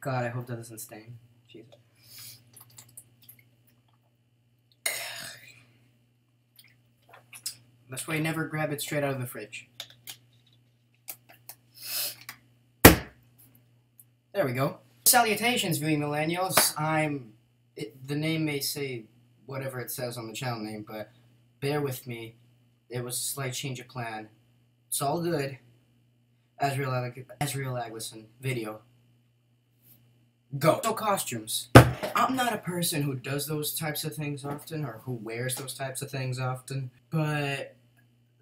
God, I hope that doesn't stain. Jesus. That's why you never grab it straight out of the fridge. There we go. Salutations, viewing millennials. The name may say whatever it says on the channel name, but bear with me. It was a slight change of plan. It's all good. As real Agwison video. Go. So costumes. I'm not a person who does those types of things often, or who wears those types of things often, but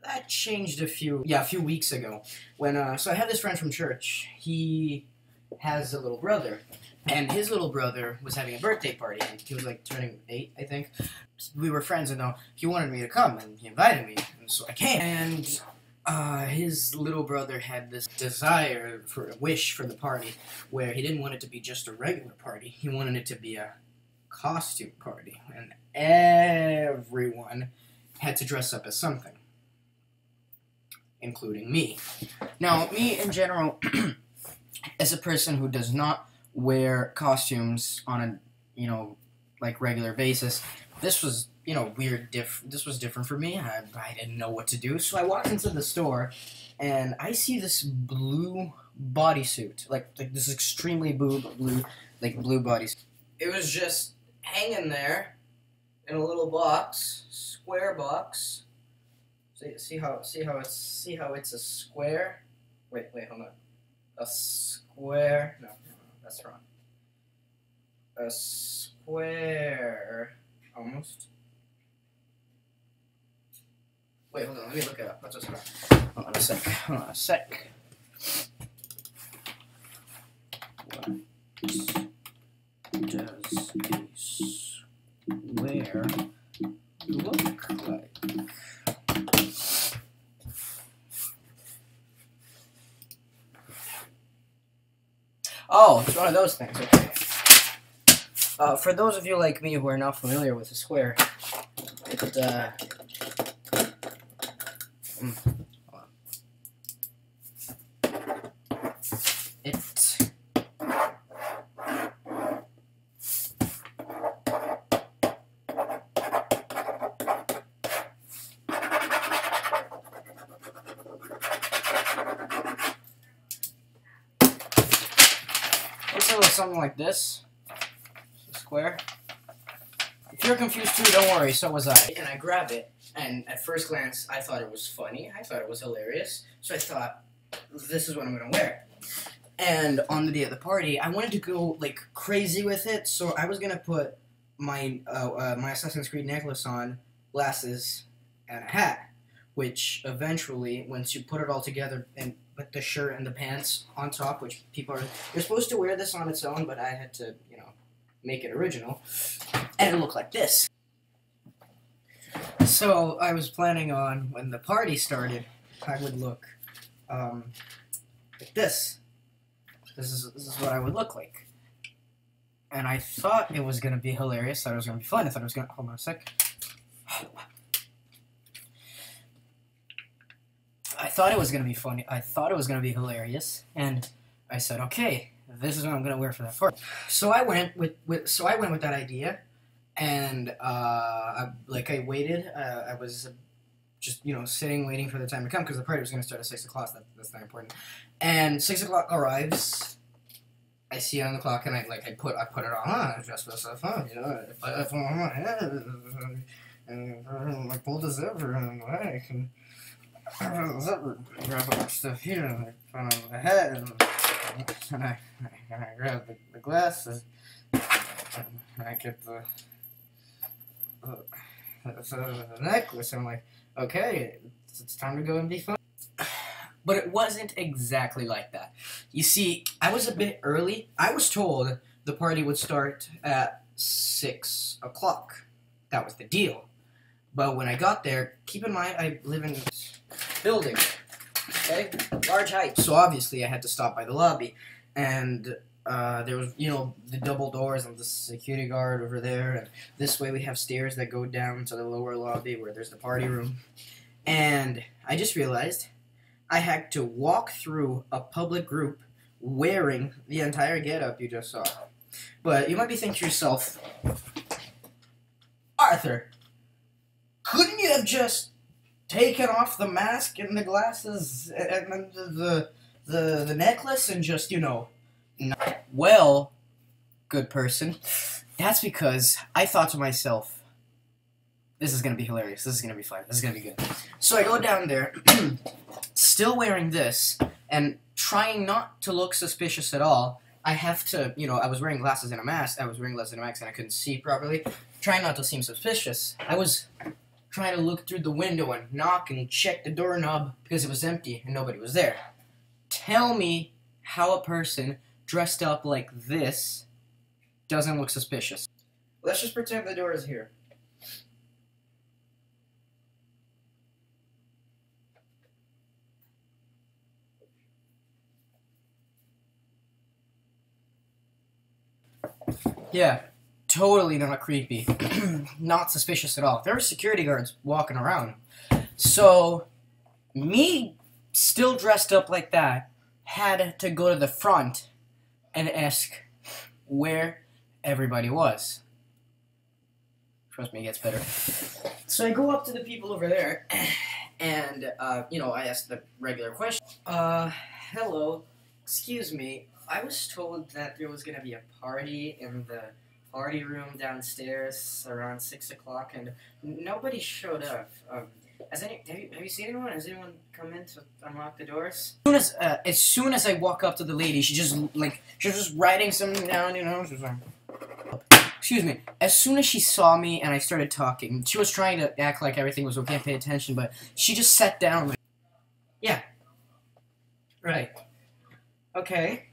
that changed a few weeks ago. When so I have this friend from church. He has a little brother, and his little brother was having a birthday party, and he was like turning 8, I think. We were friends, and he wanted me to come, and he invited me, and so I came. And his little brother had this desire for a wish for the party, where he didn't want it to be just a regular party. He wanted it to be a costume party, and everyone had to dress up as something, including me. Now, me in general, as a person who does not wear costumes on a, like regular basis, this was, this was different for me. I didn't know what to do, so I walked into the store, and I see this blue bodysuit, like this extremely blue bodysuit. It was just hanging there in a little box, square box. See how it's a square? Wait, hold on. A square? No, that's wrong. A square, almost. Wait, hold on, let me look it up. What's a square? Hold on a sec. What does a square look like? Oh, it's one of those things, okay. For those of you like me who are not familiar with a square, hold on. Something like this. A square. If you're confused too, don't worry, so was I. And I grabbed it, and at first glance, I thought it was funny. I thought it was hilarious. So I thought, this is what I'm gonna wear. And on the day of the party, I wanted to go like crazy with it, so I was gonna put my my Assassin's Creed necklace on, glasses, and a hat. Which eventually, once you put it all together and put the shirt and the pants on top, which you're supposed to wear this on its own, but I had to, make it original, and it looked like this. So I was planning on, when the party started, I would look like this. This is what I would look like. And I thought it was going to be hilarious, I thought it was going to be fun, I thought it was going to, hold on a sec. I thought it was going to be funny. I thought it was going to be hilarious, and I said, "Okay, this is what I'm going to wear for that party." So I went with that idea, and I waited. I was just sitting, waiting for the time to come because the party was going to start at 6 o'clock. That's not important. And 6 o'clock arrives. I see it on the clock, and I put it on, dress myself up, I put it on my head, and my bold as ever, and I can. Grab up stuff here and I put on the head and I grab the glasses and I get the necklace and I'm like, okay, it's time to go and be fun. But it wasn't exactly like that. You see, I was a bit early. I was told the party would start at 6 o'clock. That was the deal. But when I got there, keep in mind I live in this building, okay? Large height. So obviously I had to stop by the lobby. And there was, the double doors and the security guard over there. And this way we have stairs that go down to the lower lobby where there's the party room. And I just realized I had to walk through a public group wearing the entire getup you just saw. But you might be thinking to yourself, Arthur, couldn't you have just taken off the mask and the glasses and the necklace and just, you know... Well, good person, that's because I thought to myself, this is going to be hilarious, this is going to be fun, this is going to be good. So I go down there, still wearing this, and trying not to look suspicious at all. I have to, you know, I was wearing glasses and a mask, and I couldn't see properly. Trying not to seem suspicious. I was trying to look through the window and knock and check the doorknob because it was empty and nobody was there. Tell me how a person dressed up like this doesn't look suspicious. Let's just pretend the door is here. Yeah, totally not creepy. Not suspicious at all. There were security guards walking around. So, me, still dressed up like that, had to go to the front and ask where everybody was. Trust me, it gets better. So I go up to the people over there, and, you know, I ask the regular question. Hello, excuse me, I was told that there was gonna be a party in the party room downstairs around 6 o'clock, and nobody showed up. Have you seen anyone? Has anyone come in to unlock the doors? As soon as I walk up to the lady, she was just writing something down, you know, she was like... Excuse me. As soon as she saw me and I started talking, she was trying to act like everything was okay and pay attention, but she just sat down like... Yeah. Right. Okay.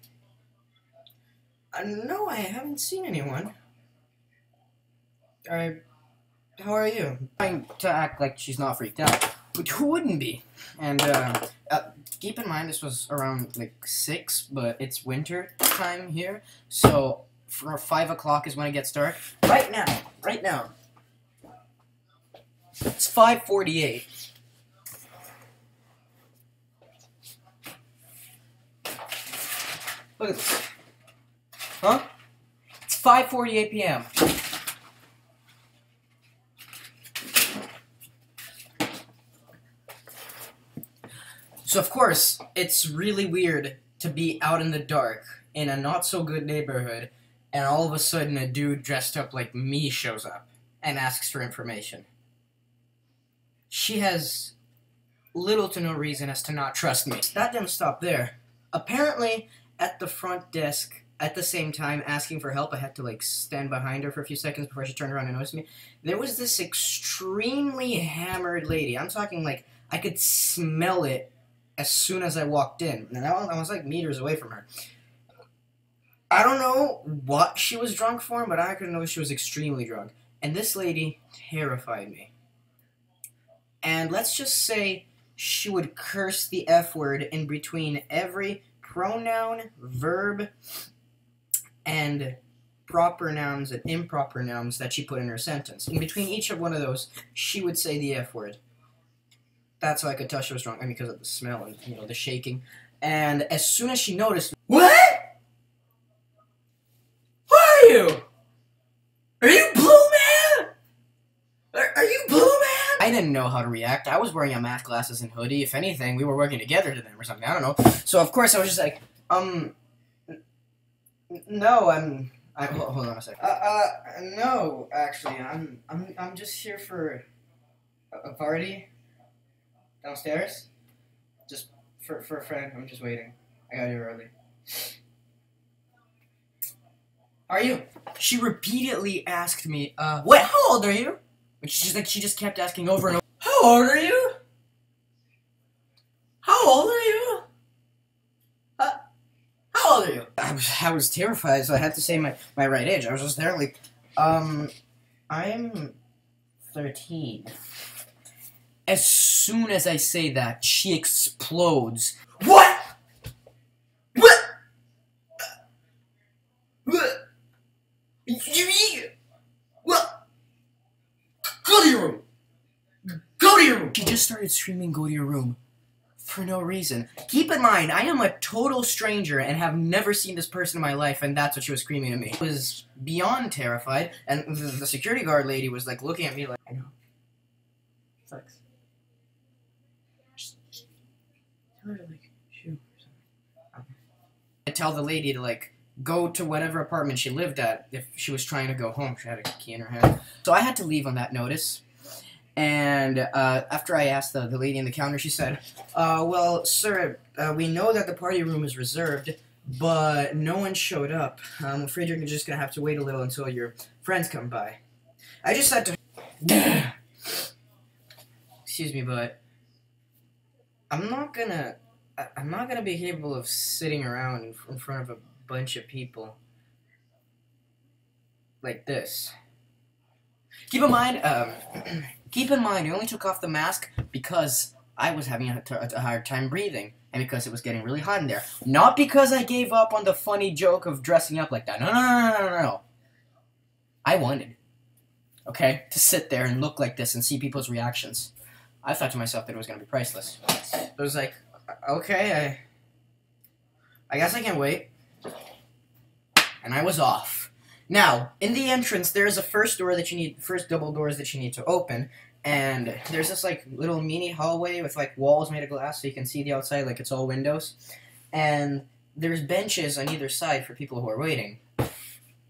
No, I haven't seen anyone. How are you? Trying to act like she's not freaked out, but who wouldn't be? And, keep in mind this was around, like, 6, but it's winter time here, so for 5 o'clock is when it gets dark. Right now. It's 5:48. Look at this. Huh? It's 5:48 p.m. So, of course, it's really weird to be out in the dark in a not-so-good neighborhood, and all of a sudden a dude dressed up like me shows up and asks for information. She has little to no reason as to not trust me. That didn't stop there. Apparently, at the front desk, at the same time asking for help, I had to, like, stand behind her for a few seconds before she turned around and noticed me. There was this extremely hammered lady. I'm talking, like, I could smell it as soon as I walked in. And I was like meters away from her. I don't know what she was drunk for, but I could know she was extremely drunk. And this lady terrified me. And let's just say she would curse the F word in between every pronoun, verb, and proper nouns and improper nouns that she put in her sentence. In between each of one of those, she would say the F word. That's how I could tell she was drunk, I mean, because of the smell and, you know, the shaking. And as soon as she noticed, what? Who are you? Are you Blue Man? Are you Blue Man? I didn't know how to react. I was wearing a math, glasses, and hoodie. If anything, we were working together to them or something. I don't know. So of course I was just like, no, hold on a second. No, actually, I'm just here for a party. Downstairs? Just for a friend. I'm just waiting. I got here early. Are you? She repeatedly asked me, wait, how old are you? And she just kept asking over and over. How old are you? How old are you? How old are you? I was terrified, so I had to say my right age. I was just there like, I'm 13. As soon as I say that, she explodes. What? What? What? What? Go to your room. Go to your room. She just started screaming, "Go to your room," for no reason. Keep in mind, I am a total stranger and have never seen this person in my life, and that's what she was screaming at me. I was beyond terrified, and the security guard lady was like looking at me like, I know. Sucks. Just tell her to like shoot or something. Okay. I tell the lady to like go to whatever apartment she lived at if she was trying to go home. She had a key in her hand. So I had to leave on that notice. And after I asked the lady in the counter, she said, well, sir, we know that the party room is reserved, but no one showed up. I'm afraid you're just going to have to wait a little until your friends come by. I just said to excuse me, but I'm not gonna be capable of sitting around in front of a bunch of people like this. Keep in mind, I only took off the mask because I was having a hard time breathing, and because it was getting really hot in there. Not because I gave up on the funny joke of dressing up like that. No. I wanted, okay, to sit there and look like this and see people's reactions. I thought to myself that it was going to be priceless. It was like, okay, I guess I can wait. And I was off. Now, in the entrance, there's a first double doors that you need to open, and there's this, like, little mini hallway with, like, walls made of glass so you can see the outside like it's all windows, and there's benches on either side for people who are waiting.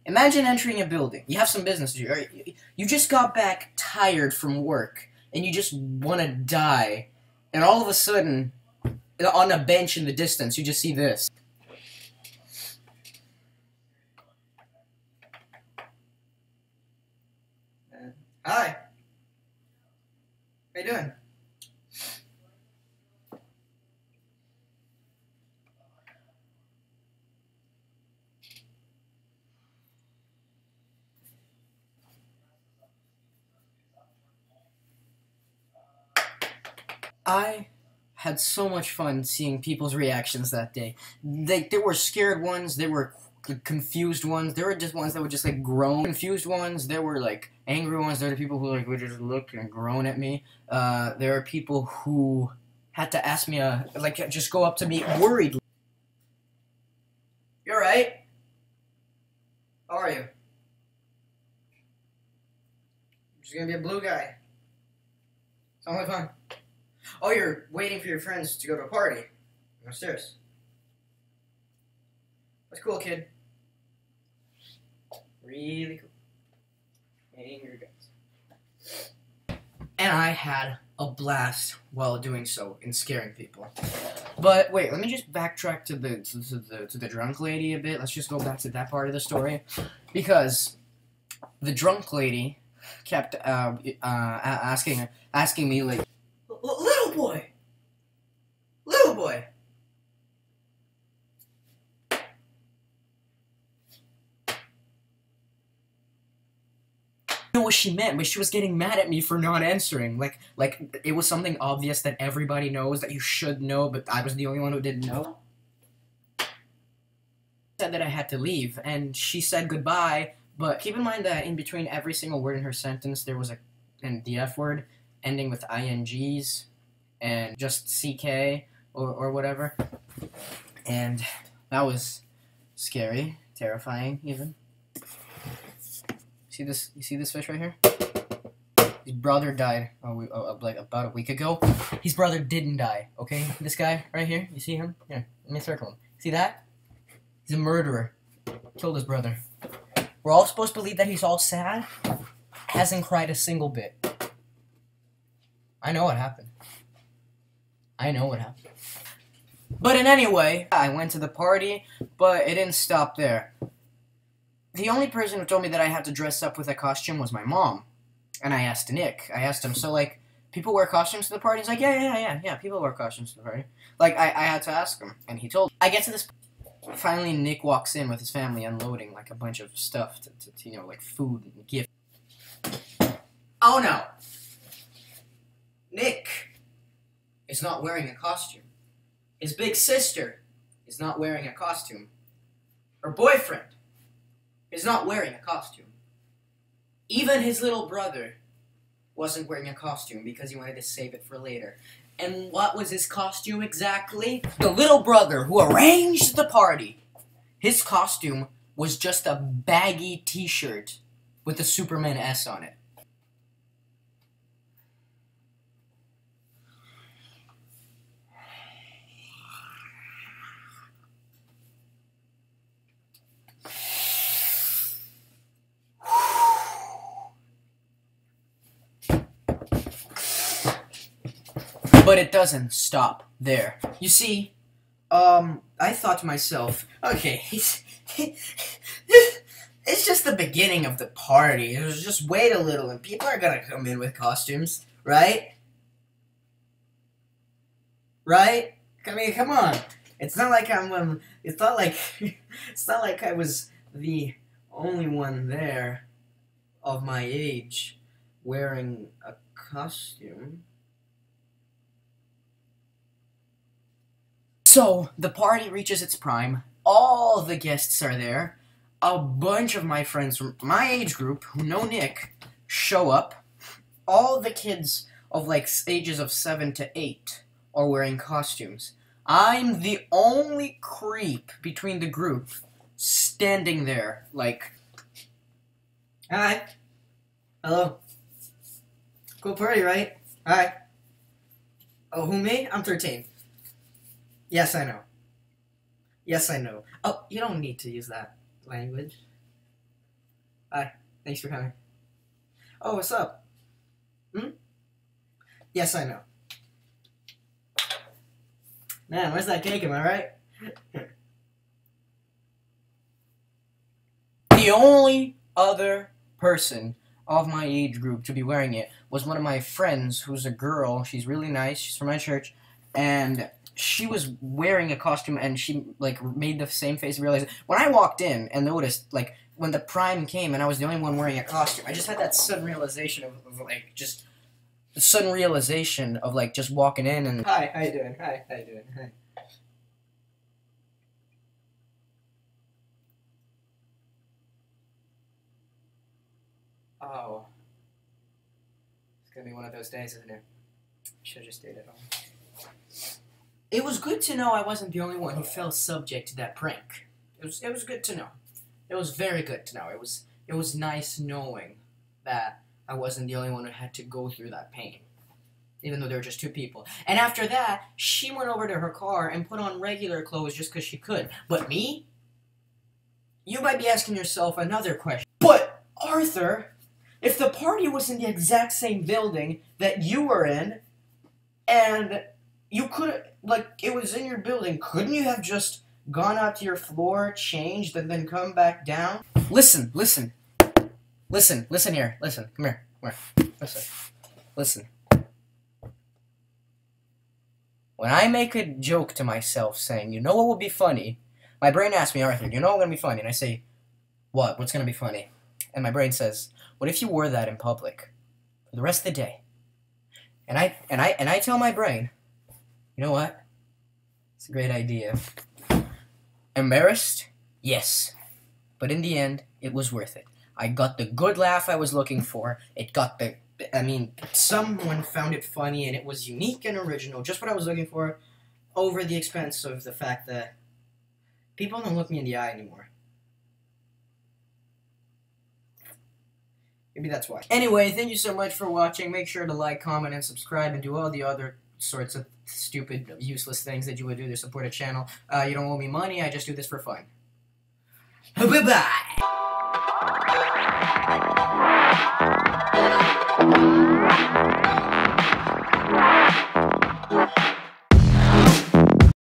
Imagine entering a building. You have some business to do. You just got back tired from work, and you just want to die, and all of a sudden, on a bench in the distance, you just see this. Hi. How you doing? I had so much fun seeing people's reactions that day. There were scared ones, there were confused ones, there were just ones that would just like groan. Confused ones, there were like angry ones, there were people who like would just look and groan at me. There are people who had to ask me, just go up to me worried. You alright? How are you? I'm just gonna be a blue guy. Sounds like fun. Oh, you're waiting for your friends to go to a party. Upstairs. That's cool, kid. Really cool. And your guys. And I had a blast while doing so and scaring people. But wait, let me just backtrack to the drunk lady a bit. Let's just go back to that part of the story, because the drunk lady kept asking me like, little boy. I know what she meant, but she was getting mad at me for not answering. Like it was something obvious that everybody knows, that you should know, but I was the only one who didn't know. Said that I had to leave, and she said goodbye, but keep in mind that in between every single word in her sentence, there was the F word, ending with INGs, and just CK, or whatever. And that was scary, terrifying, even. See this? You see this fish right here? His brother died like about a week ago. His brother didn't die, okay? This guy right here, you see him? Here, let me circle him. See that? He's a murderer. Killed his brother. We're all supposed to believe that he's all sad. Hasn't cried a single bit. I know what happened. But in any way, I went to the party, but it didn't stop there. The only person who told me that I had to dress up with a costume was my mom. And I asked Nick. I asked him, so, like, people wear costumes to the party? He's like, yeah, people wear costumes to the party. Like, I had to ask him, and he told me. I get to this. Finally, Nick walks in with his family unloading, like, a bunch of stuff to you know, like, food and gifts. Oh, no. Nick is not wearing a costume. His big sister is not wearing a costume. Her boyfriend is not wearing a costume. Even his little brother wasn't wearing a costume because he wanted to save it for later. And what was his costume exactly? The little brother who arranged the party. His costume was just a baggy t-shirt with a Superman S on it. But it doesn't stop there. You see, I thought to myself, okay, it's just the beginning of the party. It was just wait a little and people are gonna come in with costumes, right? Right? I mean, come on. It's not like it's not like, it's not like I was the only one there of my age wearing a costume. So, the party reaches its prime, all the guests are there, a bunch of my friends from my age group, who know Nick, show up, all the kids of like ages of 7 to 8 are wearing costumes. I'm the only creep between the group, standing there, like, hi, hello, cool party, right? Hi. Oh, who, me? I'm 13. Yes, I know. Yes, I know. Oh, you don't need to use that language. Hi. Thanks for coming. Oh, what's up? Hmm? Yes, I know. Man, where's that cake? Am I right? The only other person of my age group to be wearing it was one of my friends who's a girl. She's really nice. She's from my church. And she was wearing a costume and she like made the same face and realized when I walked in and noticed like when the prime came and I was the only one wearing a costume, I just had that sudden realization of like just the sudden realization of like just walking in and hi, how you doing? Hi, how you doing? Hi. Oh, it's gonna be one of those days, isn't it? Should have just stayed at home. It was good to know I wasn't the only one who fell subject to that prank. It was good to know. It was very good to know. It was nice knowing that I wasn't the only one who had to go through that pain. Even though there were just 2 people. And after that, she went over to her car and put on regular clothes just because she could. But me? You might be asking yourself another question. But, Arthur, if the party was in the exact same building that you were in, and you could, like, it was in your building, couldn't you have just gone out to your floor, changed, and then come back down? Listen, listen. Listen, listen here. Listen, come here. Come here. Listen. Listen. When I make a joke to myself saying, you know what would be funny? My brain asks me, Arthur, do you know what's going to be funny? And I say, what? What's going to be funny? And my brain says, what if you wore that in public for the rest of the day? And I tell my brain, you know what? It's a great idea. Embarrassed? Yes. But in the end, it was worth it. I got the good laugh I was looking for. It got the... I mean, someone found it funny and it was unique and original, just what I was looking for, over the expense of the fact that people don't look me in the eye anymore. Maybe that's why. Anyway, thank you so much for watching. Make sure to like, comment, and subscribe, and do all the other sorts of stupid, useless things that you would do to support a channel. You don't owe me money, I just do this for fun. Bye-bye!